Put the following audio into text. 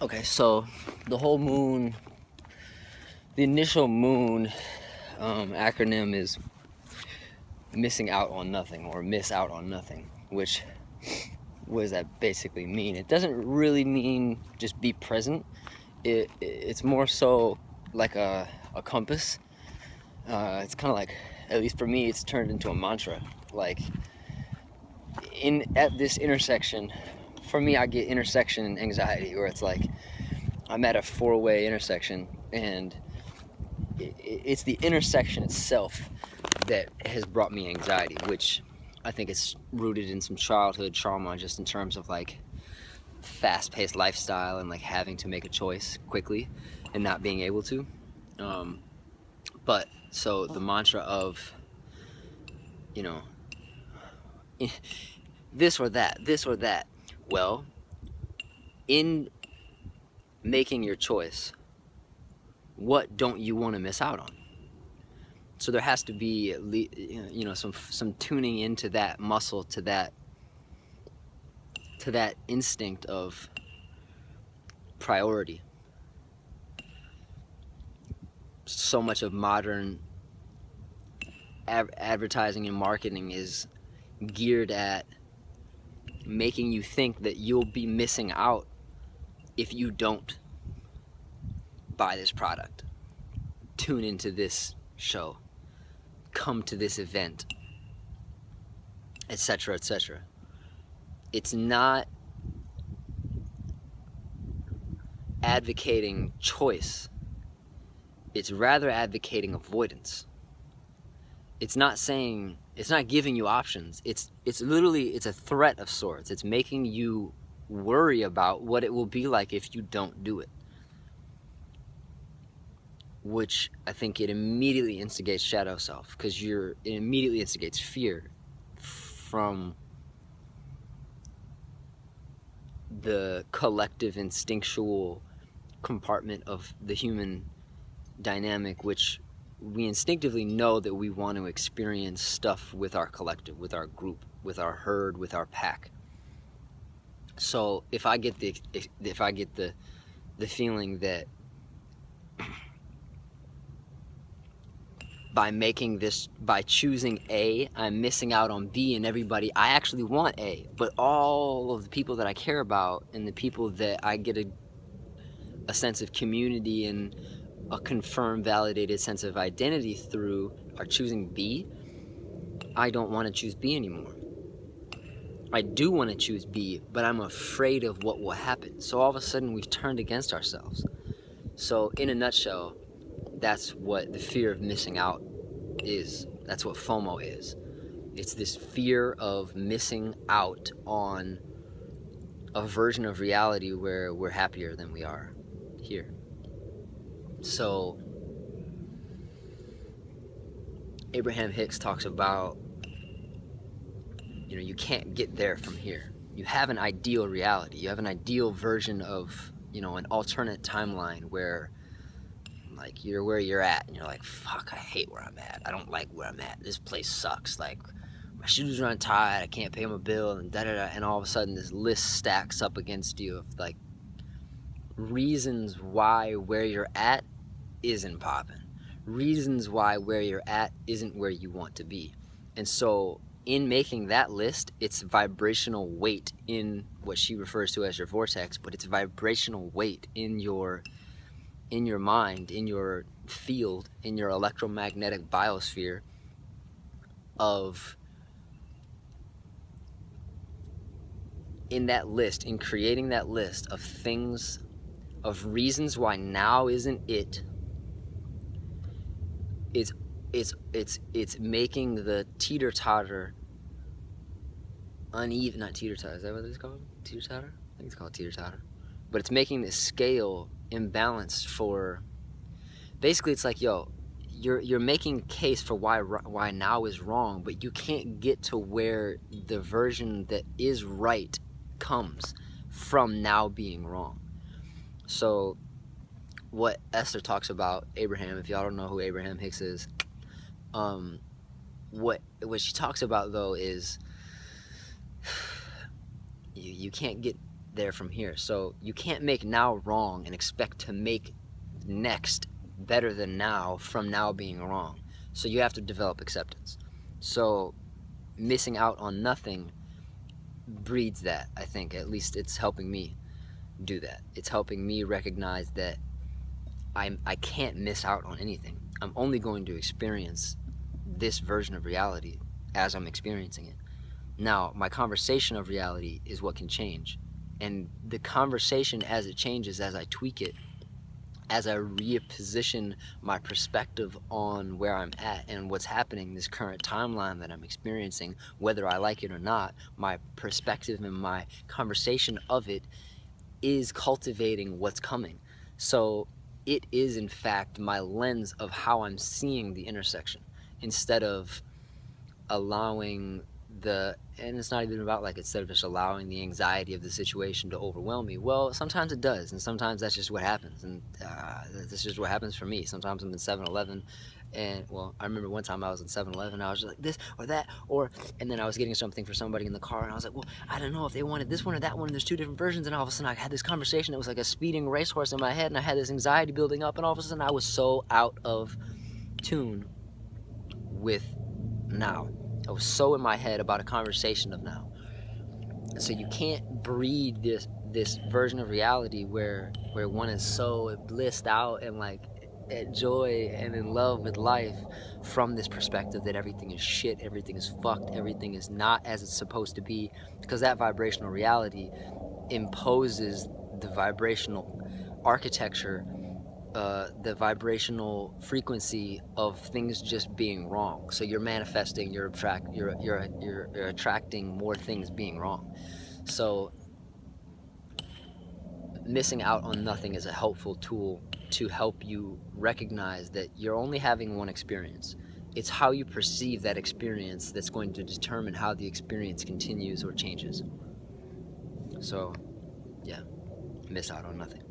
Okay, so the whole moon, the initial moon acronym is missing out on nothing, or miss out on nothing, which, what does that basically mean? It doesn't really mean just be present. It's more so like a compass. It's kind of like, at least for me, it's turned into a mantra. Like, at this intersection, for me, I get intersection anxiety, where it's like I'm at a four-way intersection, and it's the intersection itself that has brought me anxiety, which I think is rooted in some childhood trauma, just in terms of like fast-paced lifestyle and like having to make a choice quickly and not being able to. But so the mantra of, you know, this or that, this or that. Well, in making your choice, what don't you want to miss out on? So there has to be, you know, some tuning into that muscle, to that instinct of priority. So much of modern advertising and marketing is geared at making you think that you'll be missing out if you don't buy this product, tune into this show, come to this event, etc., etc. It's not advocating choice. It's rather advocating avoidance. It's not saying, it's not giving you options. It's literally, it's a threat of sorts. It's making you worry about what it will be like if you don't do it. Which I think it immediately instigates shadow self, because it immediately instigates fear from the collective instinctual compartment of the human dynamic, which we instinctively know that we want to experience stuff with our collective, with our group, with our herd, with our pack. So if I get the feeling that by choosing A, I'm missing out on B and everybody, I actually want A, but all of the people that I care about and the people that I get a sense of community and a confirmed, validated sense of identity through are choosing B, I don't want to choose B anymore. I do want to choose B, but I'm afraid of what will happen. So all of a sudden we've turned against ourselves. So in a nutshell, that's what the fear of missing out is. That's what FOMO is. It's this fear of missing out on a version of reality where we're happier than we are here. So Abraham Hicks talks about, you know, you can't get there from here. You have an ideal reality. You have an ideal version of, you know, an alternate timeline where, like, you're where you're at and you're like, fuck, I hate where I'm at. I don't like where I'm at. This place sucks. Like, my shoes are untied. I can't pay my bill, and da-da-da. And all of a sudden this list stacks up against you of, like, reasons why where you're at isn't popping. Reasons why where you're at isn't where you want to be. And so in making that list, it's vibrational weight in what she refers to as your vortex, but it's vibrational weight in your mind, in your field, in your electromagnetic biosphere of, in that list, in creating that list of things, of reasons why now isn't it. It's making the teeter-totter uneven, not teeter-totter, is that what it's called? Teeter-totter? I think it's called teeter-totter. But it's making the scale imbalanced for, basically it's like, yo, you're making a case for why now is wrong, but you can't get to where the version that is right comes from now being wrong. So what Esther talks about, Abraham, if y'all don't know who Abraham Hicks is, what she talks about though is you can't get there from here. So you can't make now wrong and expect to make next better than now from now being wrong. So you have to develop acceptance. So missing out on nothing breeds that, I think. At least it's helping me do that. It's helping me recognize that I can't miss out on anything. I'm only going to experience this version of reality as I'm experiencing it. Now, my conversation of reality is what can change. And the conversation as it changes, as I tweak it, as I reposition my perspective on where I'm at and what's happening, this current timeline that I'm experiencing, whether I like it or not, my perspective and my conversation of it is cultivating what's coming. So it is, in fact, my lens of how I'm seeing the intersection, instead of allowing and it's not even about, like, instead of just allowing the anxiety of the situation to overwhelm me. Well, sometimes it does, and sometimes that's just what happens, and that's just what happens for me. Sometimes I'm in 7-Eleven, and, well, I remember one time I was in 7-Eleven, I was just like, this or that, and then I was getting something for somebody in the car, and I was like, well, I don't know if they wanted this one or that one, and there's two different versions, and all of a sudden I had this conversation that was like a speeding racehorse in my head, and I had this anxiety building up, and all of a sudden I was so out of tune with now. I was so in my head about a conversation of now. And so you can't breed this version of reality where one is so blissed out and, like, at joy and in love with life from this perspective that everything is shit, everything is fucked, everything is not as it's supposed to be, because that vibrational reality imposes the vibrational architecture, the vibrational frequency of things just being wrong. So you're manifesting, you're attracting more things being wrong. So missing out on nothing is a helpful tool to help you recognize that you're only having one experience. It's how you perceive that experience that's going to determine how the experience continues or changes. So yeah, miss out on nothing.